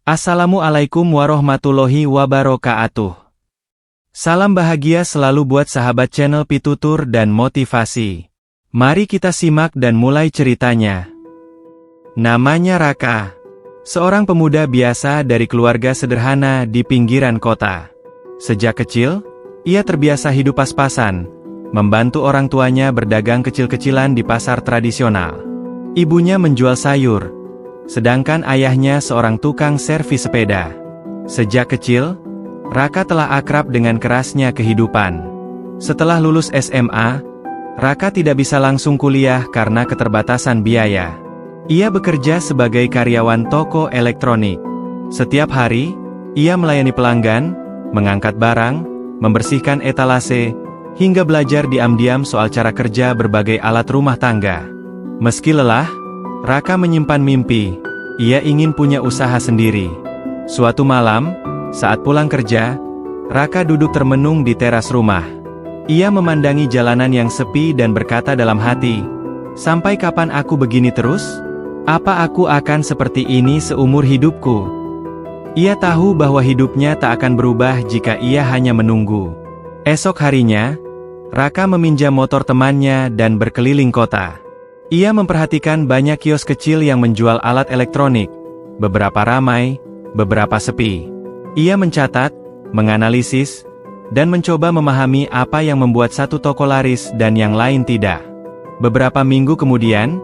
Assalamualaikum warahmatullahi wabarakatuh. Salam bahagia selalu buat sahabat channel Pitutur dan Motivasi. Mari kita simak dan mulai ceritanya. Namanya Raka. Seorang pemuda biasa dari keluarga sederhana di pinggiran kota. Sejak kecil, ia terbiasa hidup pas-pasan, membantu orang tuanya berdagang kecil-kecilan di pasar tradisional. Ibunya menjual sayur, sedangkan ayahnya seorang tukang servis sepeda. Sejak kecil, Raka telah akrab dengan kerasnya kehidupan. Setelah lulus SMA, Raka tidak bisa langsung kuliah karena keterbatasan biaya. Ia bekerja sebagai karyawan toko elektronik. Setiap hari, ia melayani pelanggan, mengangkat barang, membersihkan etalase, hingga belajar diam-diam soal cara kerja berbagai alat rumah tangga. Meski lelah, Raka menyimpan mimpi. Ia ingin punya usaha sendiri. Suatu malam, saat pulang kerja, Raka duduk termenung di teras rumah. Ia memandangi jalanan yang sepi dan berkata dalam hati, "Sampai kapan aku begini terus? Apa aku akan seperti ini seumur hidupku?" Ia tahu bahwa hidupnya tak akan berubah jika ia hanya menunggu. Esok harinya, Raka meminjam motor temannya dan berkeliling kota. Ia memperhatikan banyak kios kecil yang menjual alat elektronik. Beberapa ramai, beberapa sepi. Ia mencatat, menganalisis, dan mencoba memahami apa yang membuat satu toko laris dan yang lain tidak. Beberapa minggu kemudian,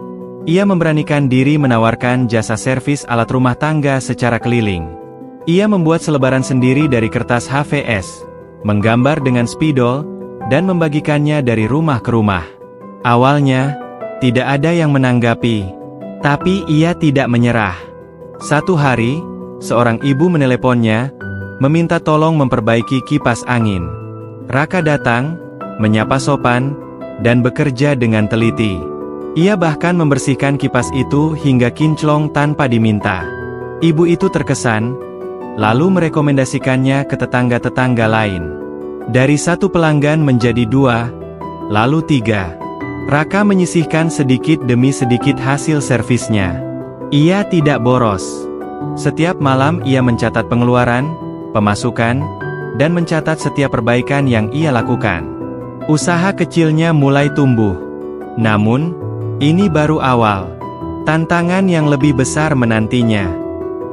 ia memberanikan diri menawarkan jasa servis alat rumah tangga secara keliling. Ia membuat selebaran sendiri dari kertas HVS, menggambar dengan spidol, dan membagikannya dari rumah ke rumah. Awalnya, tidak ada yang menanggapi, tapi ia tidak menyerah. Satu hari, seorang ibu meneleponnya, meminta tolong memperbaiki kipas angin. Raka datang, menyapa sopan, dan bekerja dengan teliti. Ia bahkan membersihkan kipas itu hingga kinclong tanpa diminta. Ibu itu terkesan, lalu merekomendasikannya ke tetangga-tetangga lain. Dari satu pelanggan menjadi 2, lalu 3. Raka menyisihkan sedikit demi sedikit hasil servisnya. Ia tidak boros. Setiap malam ia mencatat pengeluaran, pemasukan, dan mencatat setiap perbaikan yang ia lakukan. Usaha kecilnya mulai tumbuh. Namun, ini baru awal. Tantangan yang lebih besar menantinya.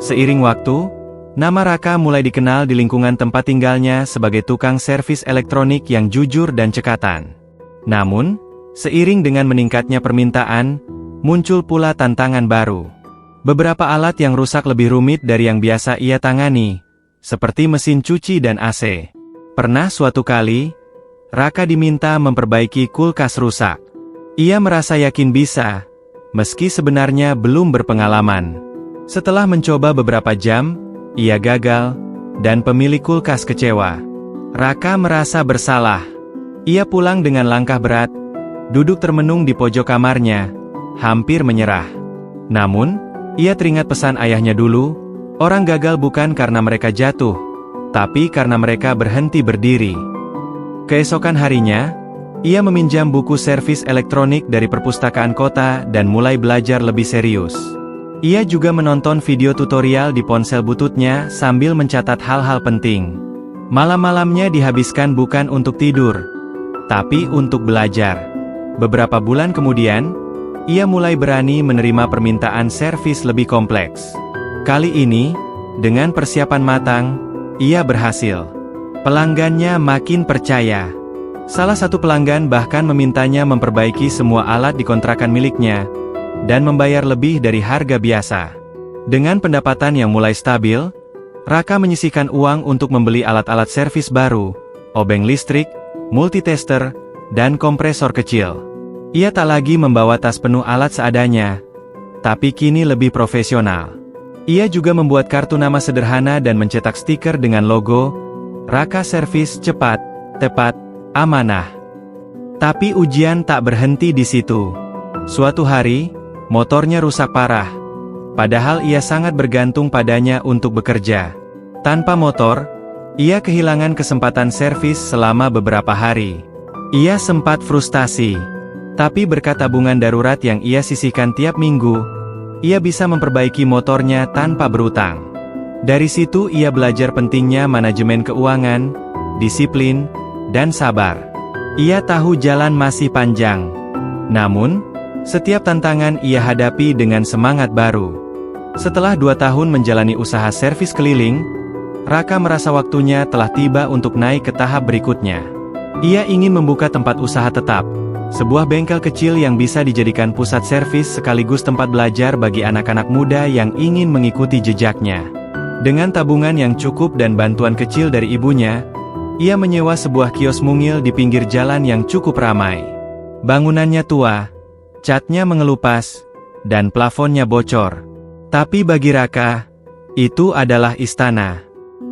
Seiring waktu, nama Raka mulai dikenal di lingkungan tempat tinggalnya sebagai tukang servis elektronik yang jujur dan cekatan. Namun, seiring dengan meningkatnya permintaan, muncul pula tantangan baru. Beberapa alat yang rusak lebih rumit dari yang biasa ia tangani, seperti mesin cuci dan AC. Pernah suatu kali, Raka diminta memperbaiki kulkas rusak. Ia merasa yakin bisa, meski sebenarnya belum berpengalaman. Setelah mencoba beberapa jam, ia gagal, dan pemilik kulkas kecewa. Raka merasa bersalah. Ia pulang dengan langkah berat, duduk termenung di pojok kamarnya, hampir menyerah. Namun, ia teringat pesan ayahnya dulu, orang gagal bukan karena mereka jatuh, tapi karena mereka berhenti berdiri. Keesokan harinya, ia meminjam buku servis elektronik dari perpustakaan kota dan mulai belajar lebih serius. Ia juga menonton video tutorial di ponsel bututnya sambil mencatat hal-hal penting. Malam-malamnya dihabiskan bukan untuk tidur, tapi untuk belajar. Beberapa bulan kemudian, ia mulai berani menerima permintaan servis lebih kompleks. Kali ini, dengan persiapan matang, ia berhasil. Pelanggannya makin percaya. Salah satu pelanggan bahkan memintanya memperbaiki semua alat di kontrakan miliknya, dan membayar lebih dari harga biasa. Dengan pendapatan yang mulai stabil, Raka menyisihkan uang untuk membeli alat-alat servis baru, obeng listrik, multitester, dan kompresor kecil. Ia tak lagi membawa tas penuh alat seadanya, tapi kini lebih profesional. Ia juga membuat kartu nama sederhana dan mencetak stiker dengan logo, Raka Servis Cepat, Tepat, Amanah. Tapi ujian tak berhenti di situ. Suatu hari, motornya rusak parah. Padahal ia sangat bergantung padanya untuk bekerja. Tanpa motor, ia kehilangan kesempatan servis selama beberapa hari. Ia sempat frustasi. Tapi berkat tabungan darurat yang ia sisihkan tiap minggu, ia bisa memperbaiki motornya tanpa berutang. Dari situ ia belajar pentingnya manajemen keuangan, disiplin, dan sabar. Ia tahu jalan masih panjang. Namun, setiap tantangan ia hadapi dengan semangat baru. Setelah 2 tahun menjalani usaha servis keliling, Raka merasa waktunya telah tiba untuk naik ke tahap berikutnya. Ia ingin membuka tempat usaha tetap, sebuah bengkel kecil yang bisa dijadikan pusat servis sekaligus tempat belajar bagi anak-anak muda yang ingin mengikuti jejaknya. Dengan tabungan yang cukup dan bantuan kecil dari ibunya, ia menyewa sebuah kios mungil di pinggir jalan yang cukup ramai. Bangunannya tua, catnya mengelupas, dan plafonnya bocor. Tapi bagi Raka, itu adalah istana.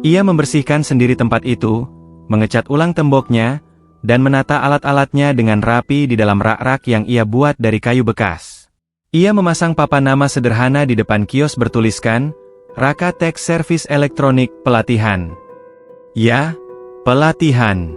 Ia membersihkan sendiri tempat itu, mengecat ulang temboknya, dan menata alat-alatnya dengan rapi di dalam rak-rak yang ia buat dari kayu bekas. Ia memasang papan nama sederhana di depan kios bertuliskan, Raka Tech Service Elektronik Pelatihan. Ya, pelatihan.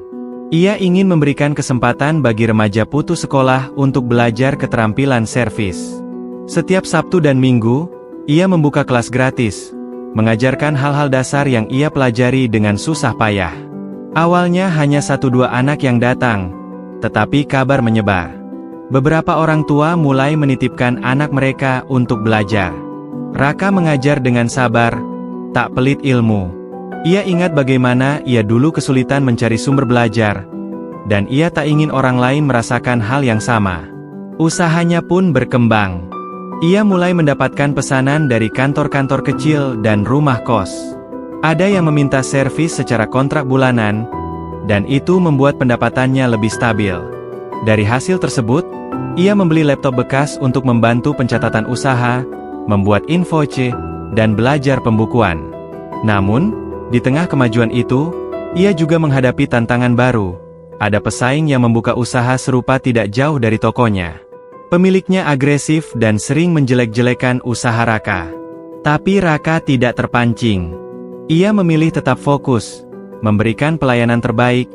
Ia ingin memberikan kesempatan bagi remaja putus sekolah untuk belajar keterampilan servis. Setiap Sabtu dan Minggu, ia membuka kelas gratis, mengajarkan hal-hal dasar yang ia pelajari dengan susah payah. Awalnya hanya 1-2 anak yang datang, tetapi kabar menyebar. Beberapa orang tua mulai menitipkan anak mereka untuk belajar. Raka mengajar dengan sabar, tak pelit ilmu. Ia ingat bagaimana ia dulu kesulitan mencari sumber belajar, dan ia tak ingin orang lain merasakan hal yang sama. Usahanya pun berkembang. Ia mulai mendapatkan pesanan dari kantor-kantor kecil dan rumah kos. Ada yang meminta servis secara kontrak bulanan, dan itu membuat pendapatannya lebih stabil. Dari hasil tersebut, ia membeli laptop bekas untuk membantu pencatatan usaha, membuat invoice, dan belajar pembukuan. Namun, di tengah kemajuan itu, ia juga menghadapi tantangan baru. Ada pesaing yang membuka usaha serupa tidak jauh dari tokonya. Pemiliknya agresif dan sering menjelek-jelekan usaha Raka. Tapi Raka tidak terpancing. Ia memilih tetap fokus, memberikan pelayanan terbaik,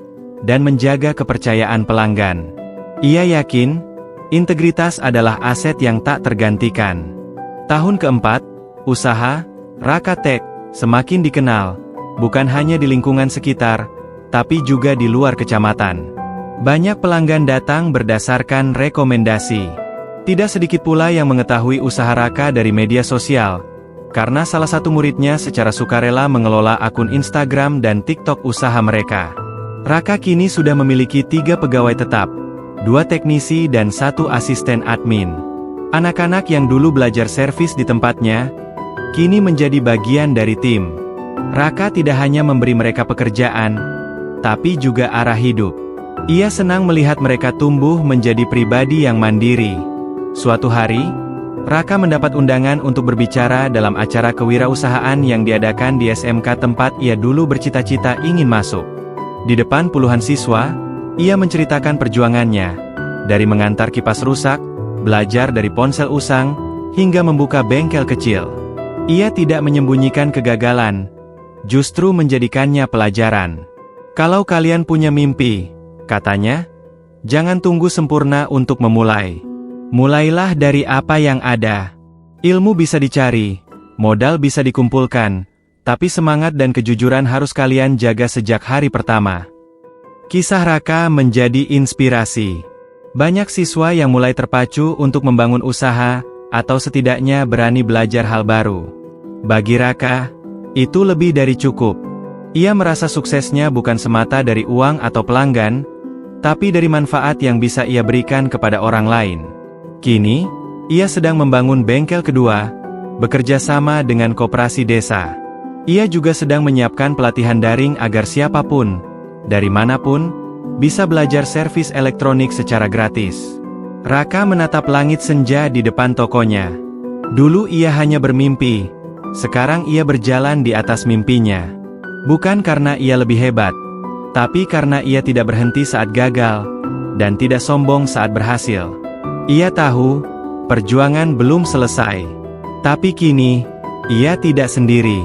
dan menjaga kepercayaan pelanggan. Ia yakin, integritas adalah aset yang tak tergantikan. Tahun keempat, usaha Raka Tech semakin dikenal, bukan hanya di lingkungan sekitar, tapi juga di luar kecamatan. Banyak pelanggan datang berdasarkan rekomendasi. Tidak sedikit pula yang mengetahui usaha Raka dari media sosial, karena salah satu muridnya secara sukarela mengelola akun Instagram dan TikTok usaha mereka. Raka kini sudah memiliki 3 pegawai tetap, 2 teknisi dan 1 asisten admin. Anak-anak yang dulu belajar servis di tempatnya, kini menjadi bagian dari tim. Raka tidak hanya memberi mereka pekerjaan, tapi juga arah hidup. Ia senang melihat mereka tumbuh menjadi pribadi yang mandiri. Suatu hari, Raka mendapat undangan untuk berbicara dalam acara kewirausahaan yang diadakan di SMK tempat ia dulu bercita-cita ingin masuk. Di depan puluhan siswa, ia menceritakan perjuangannya, dari mengantar kipas rusak, belajar dari ponsel usang, hingga membuka bengkel kecil. Ia tidak menyembunyikan kegagalan, justru menjadikannya pelajaran. Kalau kalian punya mimpi, katanya, jangan tunggu sempurna untuk memulai. Mulailah dari apa yang ada. Ilmu bisa dicari, modal bisa dikumpulkan, tapi semangat dan kejujuran harus kalian jaga sejak hari pertama. Kisah Raka menjadi inspirasi. Banyak siswa yang mulai terpacu untuk membangun usaha, atau setidaknya berani belajar hal baru. Bagi Raka, itu lebih dari cukup. Ia merasa suksesnya bukan semata dari uang atau pelanggan, tapi dari manfaat yang bisa ia berikan kepada orang lain. Kini, ia sedang membangun bengkel kedua, bekerja sama dengan koperasi desa. Ia juga sedang menyiapkan pelatihan daring agar siapapun, dari manapun, bisa belajar servis elektronik secara gratis. Raka menatap langit senja di depan tokonya. Dulu ia hanya bermimpi, sekarang ia berjalan di atas mimpinya. Bukan karena ia lebih hebat, tapi karena ia tidak berhenti saat gagal, dan tidak sombong saat berhasil. Ia tahu, perjuangan belum selesai. Tapi kini, ia tidak sendiri.